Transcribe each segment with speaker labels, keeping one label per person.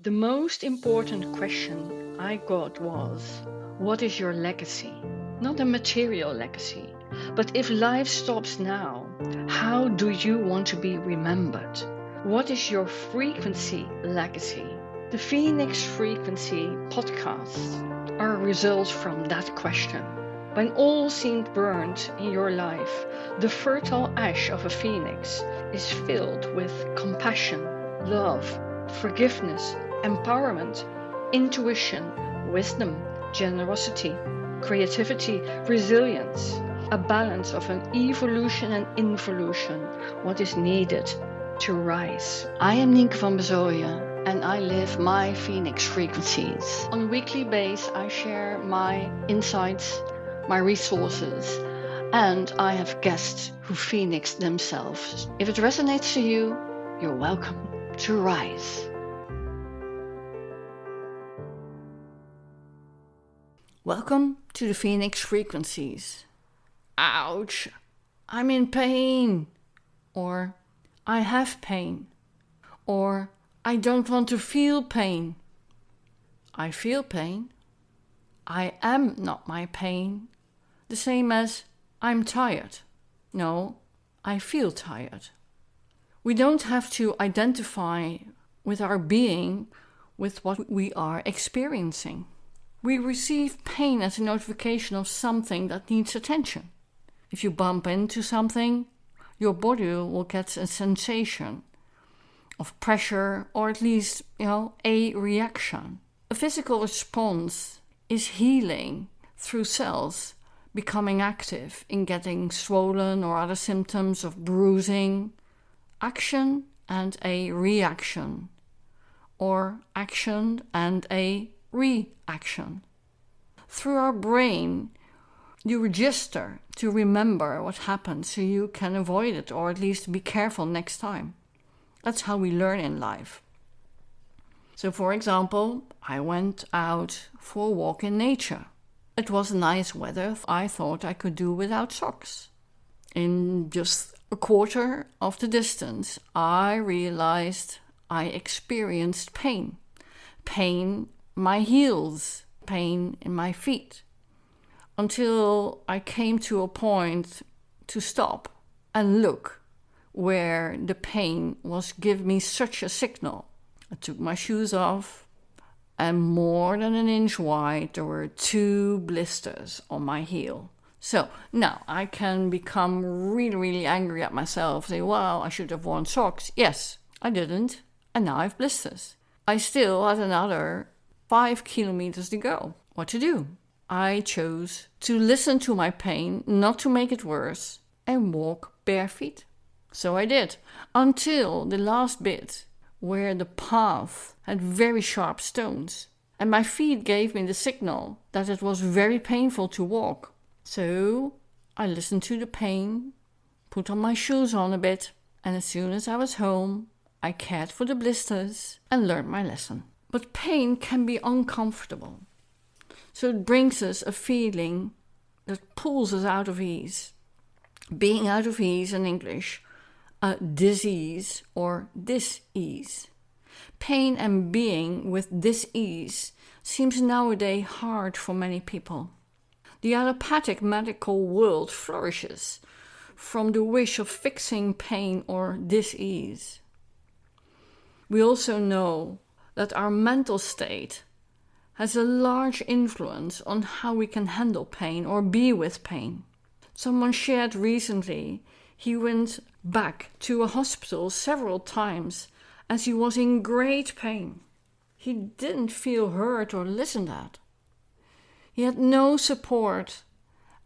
Speaker 1: The most important question I got was, what is your legacy? Not a material legacy, but if life stops now, how do you want to be remembered? What is your frequency legacy? The Phoenix Frequency podcasts are results from that question. When all seemed burnt in your life, the fertile ash of a phoenix is filled with compassion, love, forgiveness, empowerment, intuition, wisdom, generosity, creativity, resilience, a balance of an evolution and involution, what is needed to rise. I am Nienke van Bezooijen and I live my Phoenix frequencies. On a weekly basis, I share my insights, my resources, and I have guests who Phoenix themselves. If it resonates to you, you're welcome to rise. Welcome to the Phoenix Frequencies. Ouch, I'm in pain. Or I have pain. Or I don't want to feel pain. I feel pain. I am not my pain. The same as I'm tired. No, I feel tired. We don't have to identify with our being with what we are experiencing. We receive pain as a notification of something that needs attention. If you bump into something, your body will get a sensation of pressure or at least, a reaction. A physical response is healing through cells becoming active in getting swollen or other symptoms of bruising. Action and a reaction, or action and a reaction. Through our brain, you register to remember what happened so you can avoid it or at least be careful next time. That's how we learn in life. So for example, I went out for a walk in nature. It was nice weather. I thought I could do without socks. In just a quarter of the distance, I realized I experienced pain. Pain in my heels, pain in my feet. Until I came to a point to stop and look where the pain was giving me such a signal. I took my shoes off, and more than an inch wide, there were 2 blisters on my heel. So now I can become really, really angry at myself, say, well, I should have worn socks. Yes, I didn't, and now I have blisters. I still had another 5 kilometers to go. What to do? I chose to listen to my pain, not to make it worse, and walk bare feet. So I did, until the last bit, where the path had very sharp stones, and my feet gave me the signal that it was very painful to walk. So I listened to the pain, put on my shoes on a bit, and as soon as I was home, I cared for the blisters and learned my lesson. But pain can be uncomfortable. So it brings us a feeling that pulls us out of ease. Being out of ease in English, a disease or dis-ease. Pain and being with dis-ease seems nowadays hard for many people. The allopathic medical world flourishes from the wish of fixing pain or dis-ease. We also know that our mental state has a large influence on how we can handle pain or be with pain. Someone shared recently he went back to a hospital several times as he was in great pain. He didn't feel heard or listened at. He had no support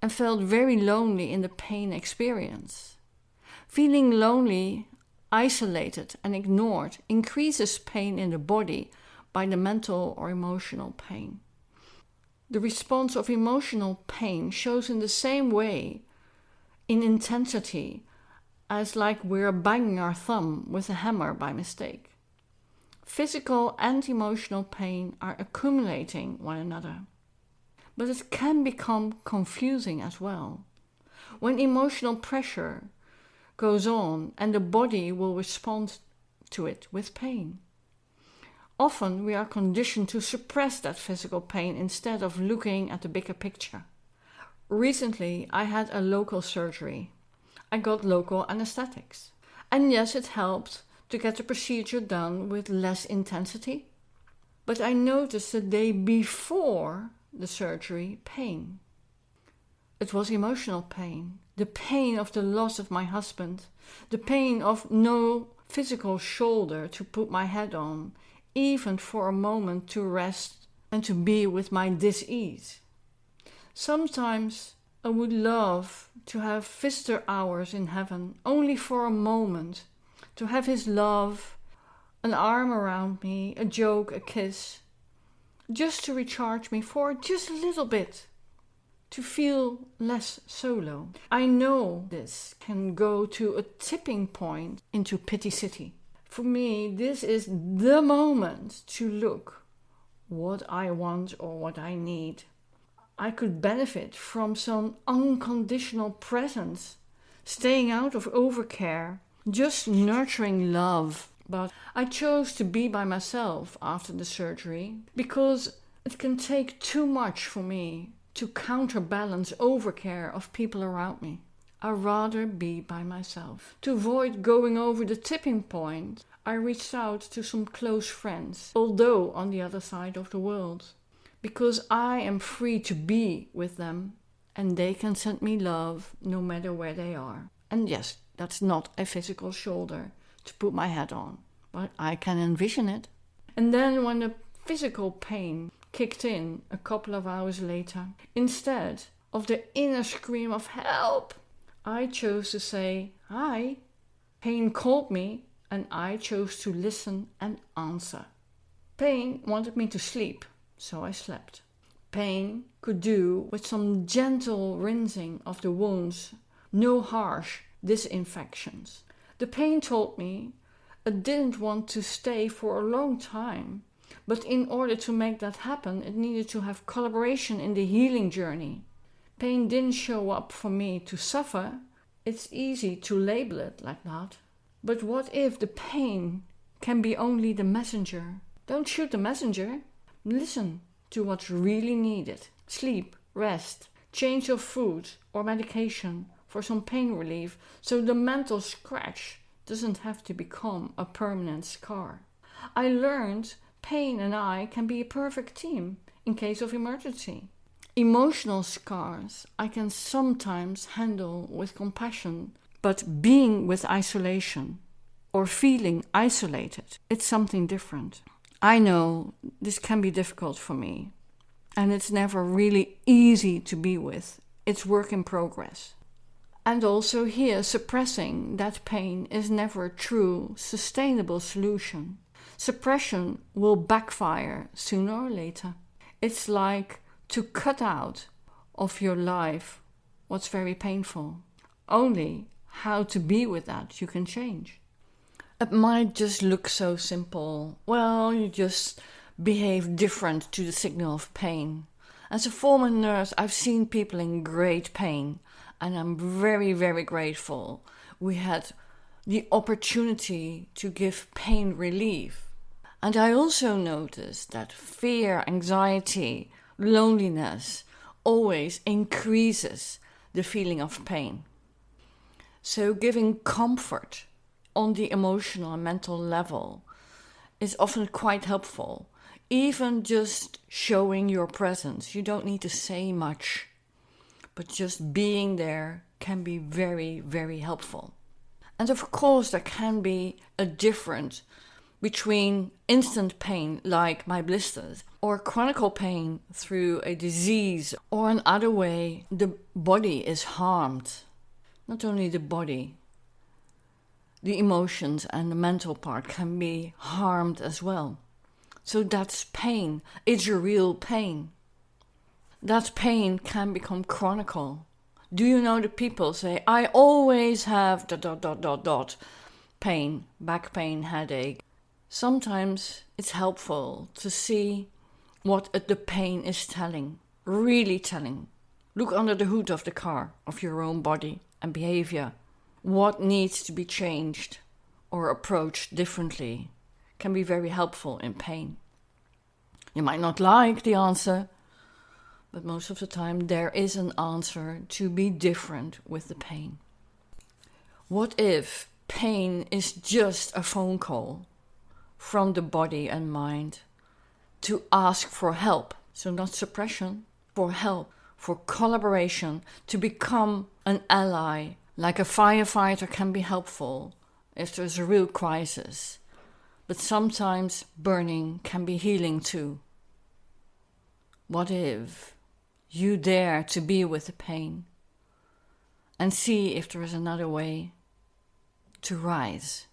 Speaker 1: and felt very lonely in the pain experience. Feeling lonely, isolated and ignored increases pain in the body by the mental or emotional pain. The response of emotional pain shows in the same way in intensity as like we're banging our thumb with a hammer by mistake. Physical and emotional pain are accumulating one another. But it can become confusing as well. When emotional pressure goes on and the body will respond to it with pain. Often we are conditioned to suppress that physical pain instead of looking at the bigger picture. Recently, I had a local surgery. I got local anesthetics. And yes, it helped to get the procedure done with less intensity. But I noticed the day before the surgery pain. It was emotional pain, the pain of the loss of my husband, the pain of no physical shoulder to put my head on, even for a moment to rest and to be with my dis-ease. Sometimes I would love to have visitor hours in heaven, only for a moment, to have his love, an arm around me, a joke, a kiss, just to recharge me for just a little bit, to feel less solo. I know this can go to a tipping point into pity city. For me, this is the moment to look what I want or what I need. I could benefit from some unconditional presence, staying out of overcare, just nurturing love. But I chose to be by myself after the surgery because it can take too much for me to counterbalance overcare of people around me. I'd rather be by myself. To avoid going over the tipping point, I reached out to some close friends, although on the other side of the world, because I am free to be with them and they can send me love no matter where they are. And yes, that's not a physical shoulder to put my head on, but I can envision it. And then when the physical pain kicked in a couple of hours later, instead of the inner scream of help, I chose to say, hi. Pain called me and I chose to listen and answer. Pain wanted me to sleep, so I slept. Pain could do with some gentle rinsing of the wounds, no harsh disinfections. The pain told me it didn't want to stay for a long time, but in order to make that happen, it needed to have collaboration in the healing journey. Pain didn't show up for me to suffer. It's easy to label it like that. But what if the pain can be only the messenger? Don't shoot the messenger. Listen to what's really needed. Sleep, rest, change of food or medication for some pain relief so the mental scratch doesn't have to become a permanent scar. I learned pain and I can be a perfect team in case of emergency. Emotional scars I can sometimes handle with compassion, but being with isolation or feeling isolated, it's something different. I know this can be difficult for me, and it's never really easy to be with. It's work in progress. And also here, suppressing that pain is never a true, sustainable solution. Suppression will backfire sooner or later. It's like to cut out of your life what's very painful. Only how to be with that you can change. It might just look so simple. Well, you just behave different to the signal of pain. As a former nurse, I've seen people in great pain, and I'm very, very grateful we had the opportunity to give pain relief. And I also noticed that fear, anxiety, loneliness always increases the feeling of pain. So giving comfort on the emotional and mental level is often quite helpful. Even just showing your presence. You don't need to say much, but just being there can be very, very helpful. And of course, there can be a difference between instant pain, like my blisters, or chronic pain through a disease, or another way the body is harmed. Not only the body, the emotions and the mental part can be harmed as well. So that's pain. It's a real pain. That pain can become chronic. Do you know the people say, I always have ... pain, back pain, headache. Sometimes it's helpful to see what the pain is telling, really telling. Look under the hood of the car, of your own body and behavior. What needs to be changed or approached differently? can be very helpful in pain. You might not like the answer, but most of the time there is an answer to be different with the pain. What if pain is just a phone call from the body and mind to ask for help? So not suppression, for help, for collaboration, to become an ally. Like a firefighter can be helpful if there's a real crisis, but sometimes burning can be healing too. What if you dare to be with the pain and see if there is another way to rise?